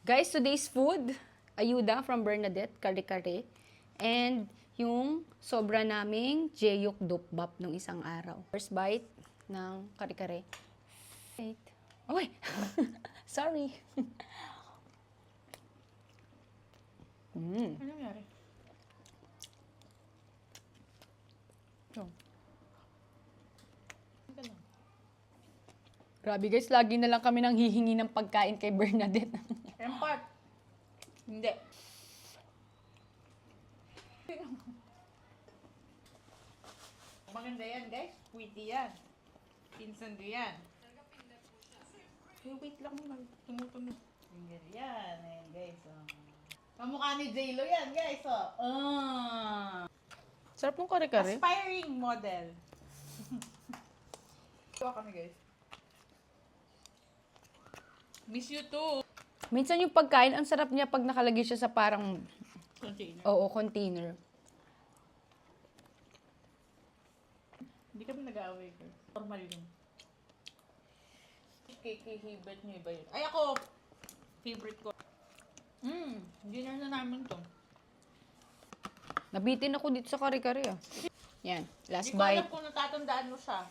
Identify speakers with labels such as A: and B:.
A: Guys, today's food, ayuda from Bernadette, kare-kare. And yung sobra naming jeyuk dukbap nung isang araw. First bite ng kare-kare. Wait. Oy! Sorry.
B: Ano nangyari?
A: So. Grabe guys, lagi na lang kami nang hihingi ng pagkain kay Bernadette.
B: Empart. Hindi. Maganda yan, guys. Sweetie yan. Pinsan ko yan. Wait lang naman. Tumutunog. Finger yan. Ayan, guys. Oh. Kamukha ni J-Lo yan, guys. Oh.
A: Sarap ng kare-kare.
B: Aspiring model. Ito kami, guys. Miss you too.
A: Minsan yung pagkain, ang sarap niya pag nakalagay siya sa parang,
B: Container.
A: container.
B: Hindi kami nag-aaway, girl. Normal yun. Favorite niyo iba yun. Ay, ako! Favorite ko. Dinner na namin to.
A: Nabitin ako dito sa kare-kare ah. Yan, last
B: Hindi ko alam
A: bite.
B: kung natatandaan mo siya.